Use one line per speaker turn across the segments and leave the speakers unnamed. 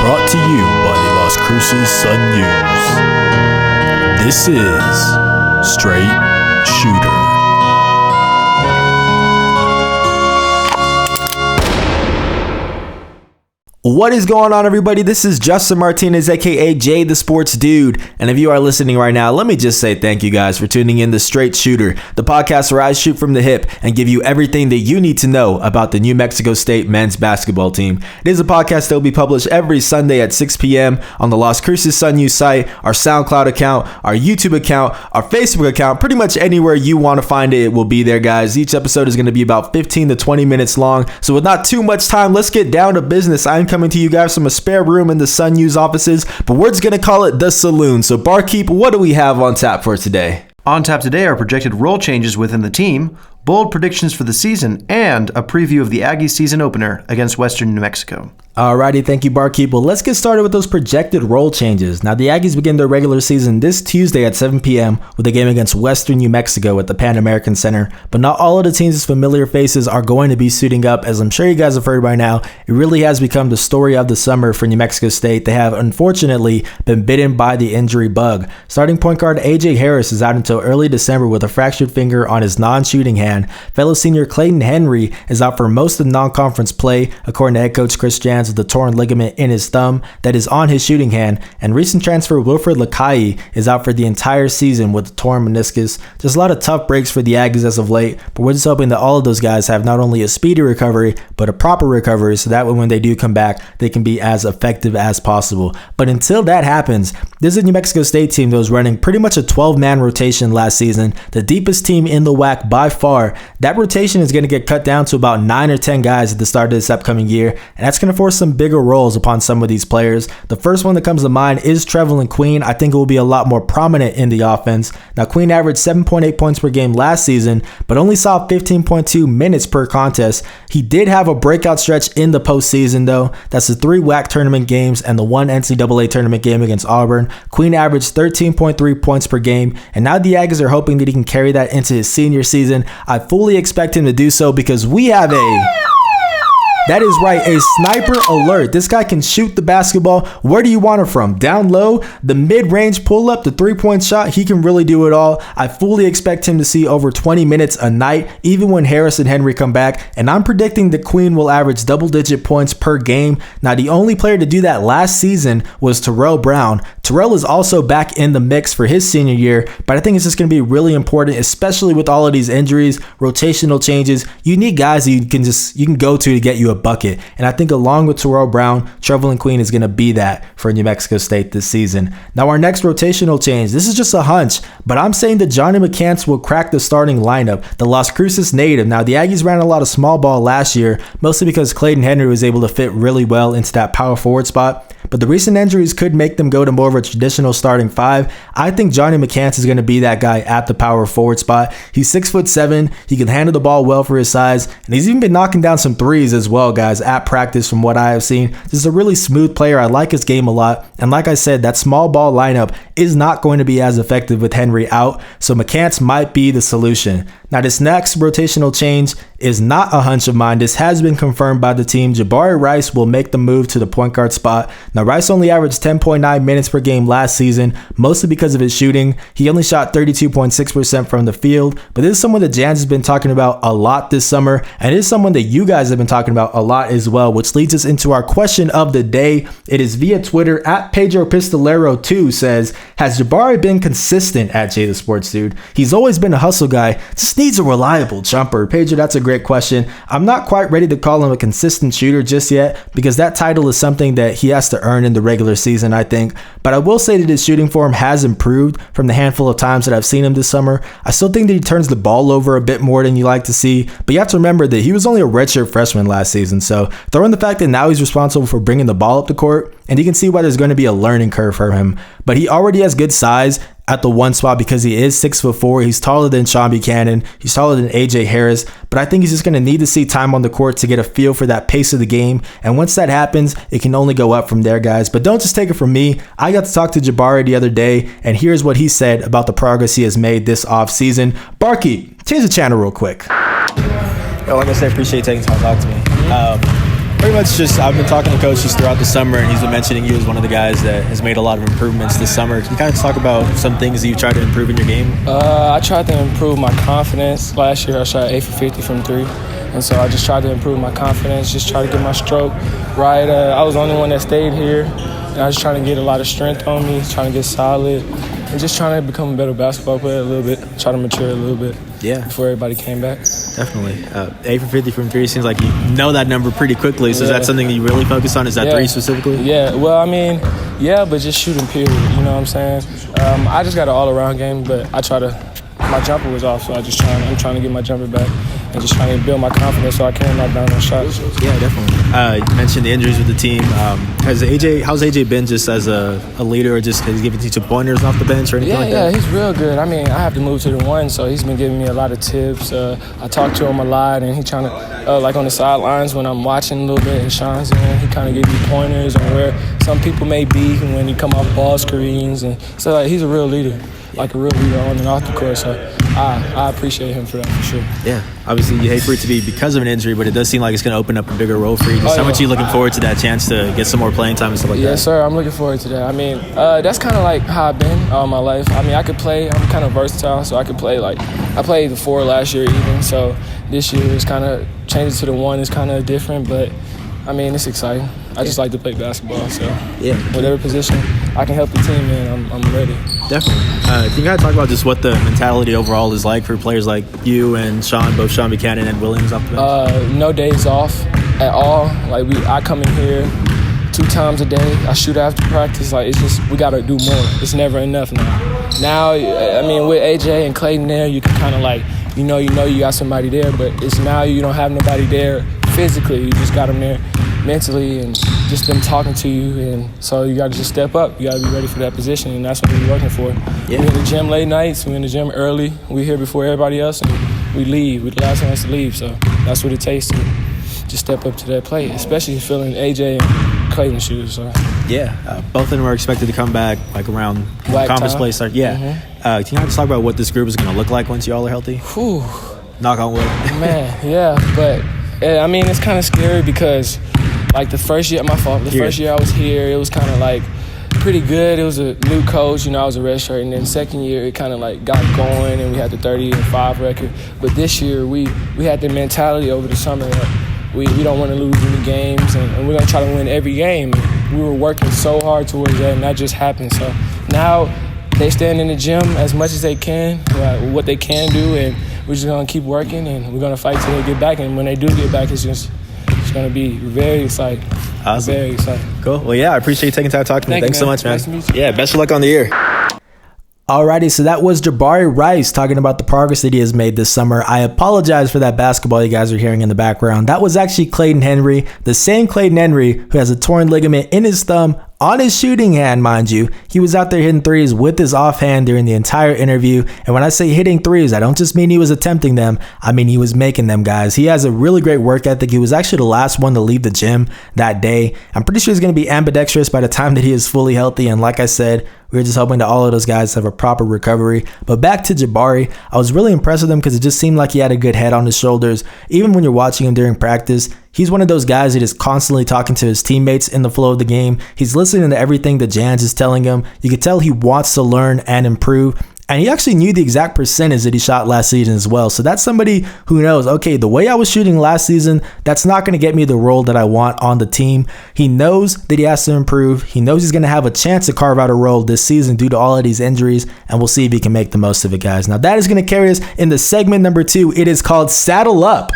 Brought to you by the Las Cruces Sun-News. This is Straight Shooter.
What is going on, everybody? This is Justin Martinez, aka Jay the Sports Dude. And if you are listening right now, let me just say thank you guys for tuning in to Straight Shooter, the podcast where I shoot from the hip and give you everything that you need to know about the New Mexico State men's basketball team. It is a podcast that will be published every Sunday at 6 p.m. on the Las Cruces Sun-News site, our SoundCloud account, our YouTube account, our Facebook account. Pretty much anywhere you want to find it, it will be there, guys. Each episode is going to be about 15 to 20 minutes long. So with not too much time, let's get down to business. I'm coming to you guys from a spare room in the Sun News offices, but we're just going to call it the Saloon. So Barkeep, what do we have on tap for today?
On tap today are projected role changes within the team, bold predictions for the season, and a preview of the Aggies season opener against Western New Mexico.
Alrighty, thank you, Barkeep. Well, let's get started with those projected role changes. Now, the Aggies begin their regular season this Tuesday at 7 p.m. with a game against Western New Mexico at the Pan American Center. But not all of the team's familiar faces are going to be suiting up. As I'm sure you guys have heard by now, it really has become the story of the summer for New Mexico State. They have, unfortunately, been bitten by the injury bug. Starting point guard A.J. Harris is out until early December with a fractured finger on his non-shooting hand. Fellow senior Clayton Henry is out for most of non-conference play, according to head coach Chris Jans, with the torn ligament in his thumb that is on his shooting hand. And recent transfer Wilfred Lakai is out for the entire season with the torn meniscus. Just a lot of tough breaks for the Aggies as of late, but we're just hoping that all of those guys have not only a speedy recovery, but a proper recovery, so that way when they do come back, they can be as effective as possible. But until that happens, this is a New Mexico State team that was running pretty much a 12-man rotation last season, the deepest team in the WAC by far. That rotation is going to get cut down to about 9 or 10 guys at the start of this upcoming year, and that's going to force some bigger roles upon some of these players. The first one that comes to mind is Trevelin Queen. I think it will be a lot more prominent in the offense. Now, Queen averaged 7.8 points per game last season, but only saw 15.2 minutes per contest. He did have a breakout stretch in the postseason, though. That's the 3 WAC tournament games and the 1 NCAA tournament game against Auburn. Queen averaged 13.3 points per game, and now the Aggies are hoping that he can carry that into his senior season. I fully expect him to do so because we have That is right, a sniper alert. This guy can shoot the basketball. Where do you want it from? Down low, the mid-range pull-up, the three-point shot. He can really do it all. I fully expect him to see over 20 minutes a night, even when Harris and Henry come back. And I'm predicting that Queen will average double-digit points per game. Now, the only player to do that last season was Terrell Brown. Terrell is also back in the mix for his senior year, but I think it's just going to be really important, especially with all of these injuries, rotational changes. You need guys that you can go to get you a bucket. And I think along with Terrell Brown, Trevelin Queen is going to be that for New Mexico State this season. Now, our next rotational change, this is just a hunch, but I'm saying that Johnny McCants will crack the starting lineup, the Las Cruces native. Now, the Aggies ran a lot of small ball last year, mostly because Clayton Henry was able to fit really well into that power forward spot. But the recent injuries could make them go to more of a traditional starting 5. I think Johnny McCants is going to be that guy at the power forward spot. He's 6'7". He can handle the ball well for his size, and he's even been knocking down some threes as well, guys, at practice from what I have seen. This is a really smooth player. I like his game a lot. And like I said, that small ball lineup is not going to be as effective with Henry out, so McCants might be the solution. Now, this next rotational change is not a hunch of mine. This has been confirmed by the team. Jabari Rice will make the move to the point guard spot. Now, Rice only averaged 10.9 minutes per game last season, mostly because of his shooting. He only shot 32.6% from the field, but this is someone that Jans has been talking about a lot this summer, and it is someone that you guys have been talking about a lot as well, which leads us into our question of the day. It is via Twitter, at Pedro Pistolero 2 says, has Jabari been consistent at Jay the Sports Dude? He's always been a hustle guy, just needs a reliable jumper. Pedro, that's a great question. I'm not quite ready to call him a consistent shooter just yet, because that title is something that he has to earn in the regular season, I think. But I will say that his shooting form has improved from the handful of times that I've seen him this summer. I still think that he turns the ball over a bit more than you like to see, but you have to remember that he was only a redshirt freshman last season, so throw in the fact that now he's responsible for bringing the ball up the court, and you can see why there's going to be a learning curve for him. But he already has good size at the one spot because he is 6'4". He's taller than Sean Buchanan. He's taller than A.J. Harris. But I think he's just going to need to see time on the court to get a feel for that pace of the game. And once that happens, it can only go up from there, guys. But don't just take it from me. I got to talk to Jabari the other day, and here's what he said about the progress he has made this offseason. Barkeep, change the channel real quick. Yo, like I said, appreciate you taking time to talk to me. Pretty much just, I've been talking to coaches throughout the summer, and he's been mentioning you as one of the guys that has made a lot of improvements this summer. Can you kind of talk about some things that you tried to improve in your game?
I tried to improve my confidence. Last year I shot 8 for 50 from 3. And so I just tried to improve my confidence, just try to get my stroke right. I was the only one that stayed here. And I was trying to get a lot of strength on me, trying to get solid, and just trying to become a better basketball player a little bit, try to mature a little bit before everybody came back.
Definitely. 8 for 50 from 3 seems like you know that number pretty quickly. So is that something that you really focus on? Is that 3 specifically?
Yeah. Well, I mean, but just shooting period. You know what I'm saying? I just got an all-around game, but my jumper was off, so I'm trying to get my jumper back and just trying to build my confidence so I can knock down those shots.
Yeah, definitely. You mentioned the injuries with the team. How's AJ been just as a leader, or just has he given you some pointers off the bench or anything like that?
Yeah, he's real good. I mean, I have to move to the 1, so he's been giving me a lot of tips. I talk to him a lot, and he's trying to, like on the sidelines when I'm watching a little bit and Sean's in, he kind of gives me pointers on where some people may be when he come off ball screens. And so like, he's a real leader. Like a real leader on and off the court, so I appreciate him for that, for sure.
Yeah, obviously you hate for it to be because of an injury, but it does seem like it's going to open up a bigger role for you. How much are you looking forward to that chance to get some more playing time and stuff like that?
Yes, sir, I'm looking forward to that. I mean, that's kind of like how I've been all my life. I mean, I could play, I'm kind of versatile, so I could play I played the 4 last year even, so this year it's kind of changing to the 1 is kind of different, but I mean, it's exciting. I just like to play basketball, so whatever position I can help the team in, I'm ready.
Definitely. Can you guys talk about just what the mentality overall is like for players like you and Sean, both Sean Buchanan and Williams off the bench?
No days off at all. Like I come in here 2 times a day. I shoot after practice. Like it's just we gotta do more. It's never enough now. Now, I mean, with AJ and Clayton there, you can kind of like you know you got somebody there, but it's now you don't have nobody there physically. You just got them there mentally and just them talking to you, and so you got to just step up. You got to be ready for that position, and that's what we're working for. We're in the gym late nights, we're in the gym early, we're here before everybody else, and we leave. We're the last ones to leave, so that's what it takes to just step up to that plate, especially filling AJ and Clayton's shoes. So.
Yeah, both of them are expected to come back like around conference play start. Yeah. Can you guys talk about what this group is going to look like once you all are healthy?
Whew.
Knock on wood.
Man, yeah, but I mean, it's kind of scary because like the first year I was here, it was kind of like pretty good. It was a new coach, I was a redshirt, and then second year it kind of like got going and we had the 30-5 record. But this year we had the mentality over the summer that we don't want to lose any games and we're going to try to win every game. And we were working so hard towards that, and that just happened. So now they stand in the gym as much as they can, what they can do, and we're just going to keep working and we're going to fight till they get back. And when they do get back, it's going to be very exciting.
Awesome.
Very exciting.
Cool. Well, yeah, I appreciate you taking time to talk to me. Thanks so much, man.
Nice to meet you.
Yeah, best of luck on the year. Alrighty, so that was Jabari Rice talking about the progress that he has made this summer. I apologize for that basketball you guys are hearing in the background. That was actually Clayton Henry, the same Clayton Henry who has a torn ligament in his thumb on his shooting hand, mind you. He was out there hitting threes with his offhand during the entire interview. And when I say hitting threes, I don't just mean he was attempting them. I mean he was making them, guys. He has a really great work ethic. He was actually the last one to leave the gym that day. I'm pretty sure he's going to be ambidextrous by the time that he is fully healthy. And like I said, we're just hoping that all of those guys have a proper recovery. But back to Jabari, I was really impressed with him because it just seemed like he had a good head on his shoulders. Even when you're watching him during practice, he's one of those guys that is constantly talking to his teammates in the flow of the game. He's listening to everything that Jans is telling him. You can tell he wants to learn and improve. And he actually knew the exact percentage that he shot last season as well. So that's somebody who knows, okay, the way I was shooting last season, that's not going to get me the role that I want on the team. He knows that he has to improve. He knows he's going to have a chance to carve out a role this season due to all of these injuries. And we'll see if he can make the most of it, guys. Now that is going to carry us into segment number 2. It is called Saddle Up.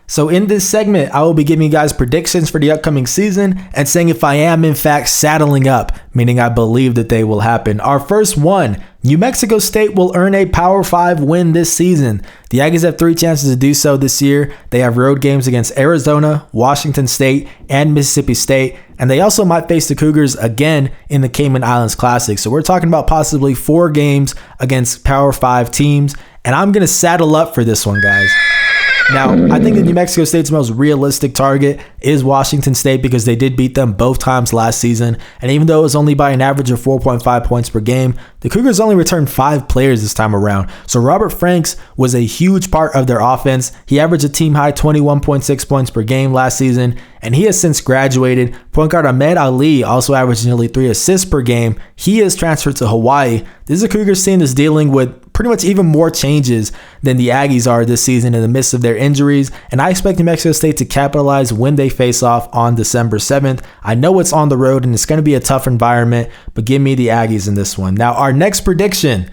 So in this segment, I will be giving you guys predictions for the upcoming season and saying if I am in fact saddling up, meaning I believe that they will happen. Our first one, New Mexico State will earn a Power 5 win this season. The Aggies have 3 chances to do so this year. They have road games against Arizona, Washington State, and Mississippi State. And they also might face the Cougars again in the Cayman Islands Classic. So we're talking about possibly 4 games against Power 5 teams. And I'm going to saddle up for this one, guys. Now, I think that New Mexico State's most realistic target is Washington State because they did beat them both times last season. And even though it was only by an average of 4.5 points per game, the Cougars only returned 5 players this time around. So Robert Franks was a huge part of their offense. He averaged a team-high 21.6 points per game last season, and he has since graduated. Point guard Ahmed Ali also averaged nearly 3 assists per game. He is transferred to Hawaii. This is a Cougars team that's dealing with pretty much even more changes than the Aggies are this season in the midst of their injuries, and I expect New Mexico State to capitalize when they face off on December 7th. I know it's on the road and it's going to be a tough environment, but give me the Aggies in this one. Now, our next prediction,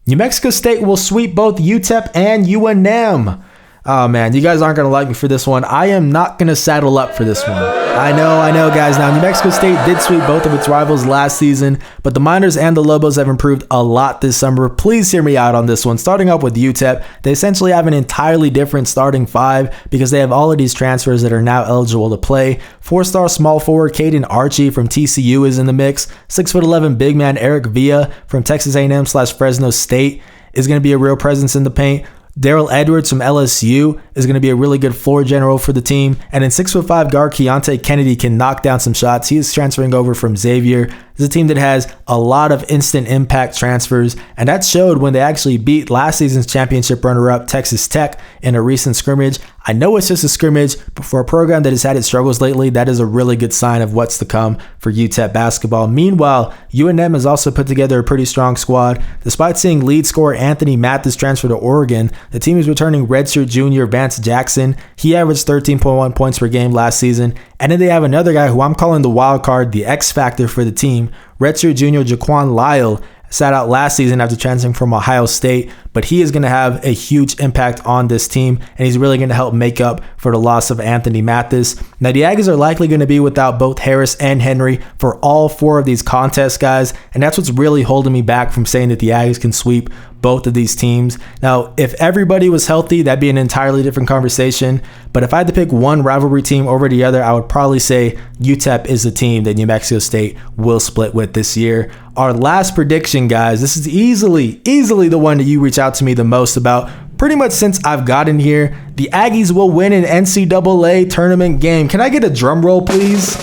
New Mexico State will sweep both UTEP and UNM. Oh man, you guys aren't going to like me for this one. I am not going to saddle up for this one. I know, guys. Now, New Mexico State did sweep both of its rivals last season, but the Miners and the Lobos have improved a lot this summer. Please hear me out on this one. Starting up with UTEP, they essentially have an entirely different starting five because they have all of these transfers that are now eligible to play. 4-star small forward Caden Archie from TCU is in the mix. 6'11" big man Eric Villa from Texas A&M/Fresno State is going to be a real presence in the paint. Daryl Edwards from LSU is going to be a really good floor general for the team. And then 6'5" guard Keontae Kennedy can knock down some shots. He is transferring over from Xavier. It's a team that has a lot of instant impact transfers, and that showed when they actually beat last season's championship runner-up Texas Tech in a recent scrimmage. I know it's just a scrimmage, but for a program that has had its struggles lately, that is a really good sign of what's to come for UTEP basketball. Meanwhile, UNM has also put together a pretty strong squad. Despite seeing lead scorer Anthony Mathis transfer to Oregon, the team is returning redshirt junior Vance Jackson. He averaged 13.1 points per game last season. And then they have another guy who I'm calling the wild card, the X factor for the team. Redshirt junior Jaquan Lyle sat out last season after transferring from Ohio State, but he is going to have a huge impact on this team, and he's really going to help make up for the loss of Anthony Mathis. Now, the Aggies are likely going to be without both Harris and Henry for all 4 of these contest guys, and that's what's really holding me back from saying that the Aggies can sweep both of these teams. Now, if everybody was healthy, that'd be an entirely different conversation, but if I had to pick one rivalry team over the other, I would probably say UTEP is the team that New Mexico State will split with this year. Our last prediction, guys, this is easily the one that you reach out to me the most about pretty much since I've gotten here. The Aggies will win an NCAA tournament game. Can I get a drum roll, please?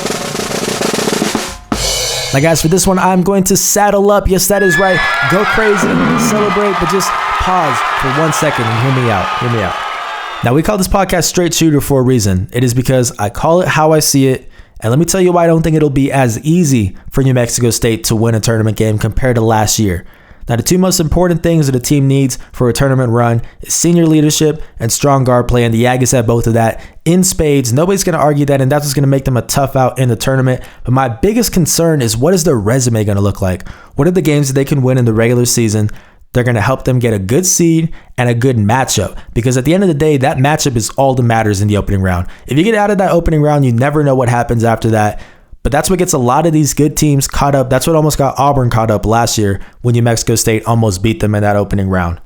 Now, guys, for this one, I'm going to saddle up. Yes, that is right. Go crazy, celebrate, but just pause for 1 second and hear me out. Now, we call this podcast Straight Shooter for a reason. It is because I call it how I see it. And let me tell you why I don't think it'll be as easy for New Mexico State to win a tournament game compared to last year. Now, the 2 most important things that a team needs for a tournament run is senior leadership and strong guard play, and the Aggies have both of that in spades. Nobody's going to argue that, and that's what's going to make them a tough out in the tournament. But my biggest concern is, what is their resume going to look like? What are the games that they can win in the regular season? They're going to help them get a good seed and a good matchup, because at the end of the day, that matchup is all that matters in the opening round. If you get out of that opening round, you never know what happens after that. But that's what gets a lot of these good teams caught up. That's what almost got Auburn caught up last year when New Mexico State almost beat them in that opening round.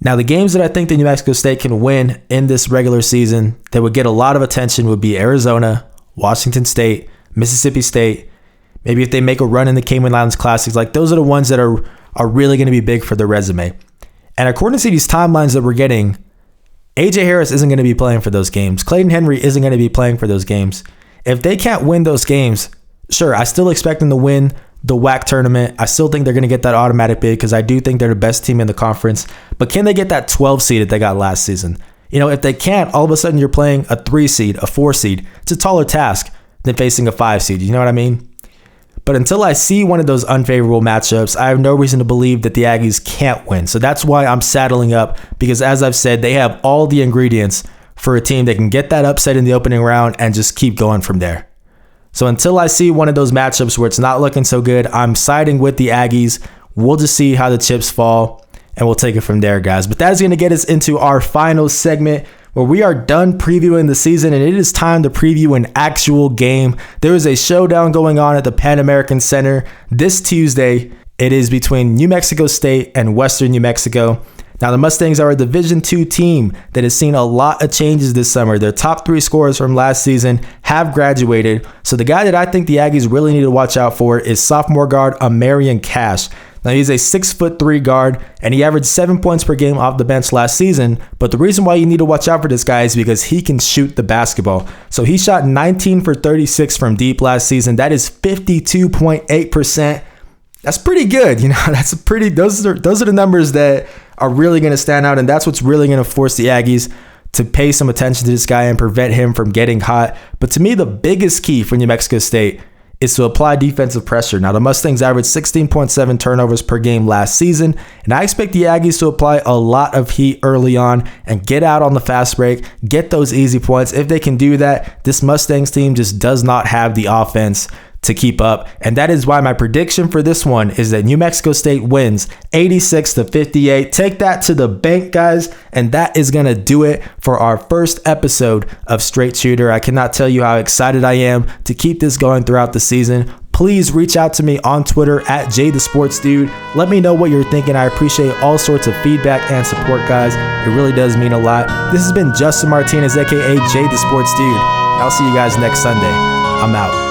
Now, the games that I think that New Mexico State can win in this regular season that would get a lot of attention would be Arizona, Washington State, Mississippi State. Maybe if they make a run in the Cayman Islands Classics, like those are the ones that are really going to be big for their resume. And according to these timelines that we're getting, AJ Harris isn't going to be playing for those games. Clayton Henry isn't going to be playing for those games. If they can't win those games, sure, I still expect them to win the WAC tournament. I still think they're going to get that automatic bid because I do think they're the best team in the conference. But can they get that 12 seed that they got last season? You know, if they can't, all of a sudden you're playing a 3 seed, a 4 seed. It's a taller task than facing a 5 seed. You know what I mean? But until I see one of those unfavorable matchups, I have no reason to believe that the Aggies can't win. So that's why I'm saddling up, because as I've said, they have all the ingredients for a team that can get that upset in the opening round and just keep going from there. So until I see one of those matchups where it's not looking so good, I'm siding with the Aggies. We'll just see how the chips fall, and we'll take it from there, guys. But that is going to get us into our final segment, where we are done previewing the season, and it is time to preview an actual game. There is a showdown going on at the Pan American Center this Tuesday. It is between New Mexico State and Western New Mexico. Now, the Mustangs are a Division II team that has seen a lot of changes this summer. Their top 3 scorers from last season have graduated. So the guy that I think the Aggies really need to watch out for is sophomore guard Amarian Cash. Now, he's a 6'3" guard, and he averaged 7 points per game off the bench last season. But the reason why you need to watch out for this guy is because he can shoot the basketball. So he shot 19 for 36 from deep last season. That is 52.8%. That's pretty good. Those are the numbers that are really going to stand out, and that's what's really going to force the Aggies to pay some attention to this guy and prevent him from getting hot. But to me, the biggest key for New Mexico State is to apply defensive pressure. Now, the Mustangs averaged 16.7 turnovers per game last season, and I expect the Aggies to apply a lot of heat early on and get out on the fast break, get those easy points. If they can do that, this Mustangs team just does not have the offense to keep up. And that is why my prediction for this one is that New Mexico State wins 86-58. Take that to the bank, guys. And that is going to do it for our first episode of Straight Shooter. I cannot tell you how excited I am to keep this going throughout the season. Please reach out to me on Twitter at JTheSportsDude. Let me know what you're thinking. I appreciate all sorts of feedback and support, guys. It really does mean a lot. This has been Justin Martinez, aka JTheSportsDude. I'll see you guys next Sunday. I'm out.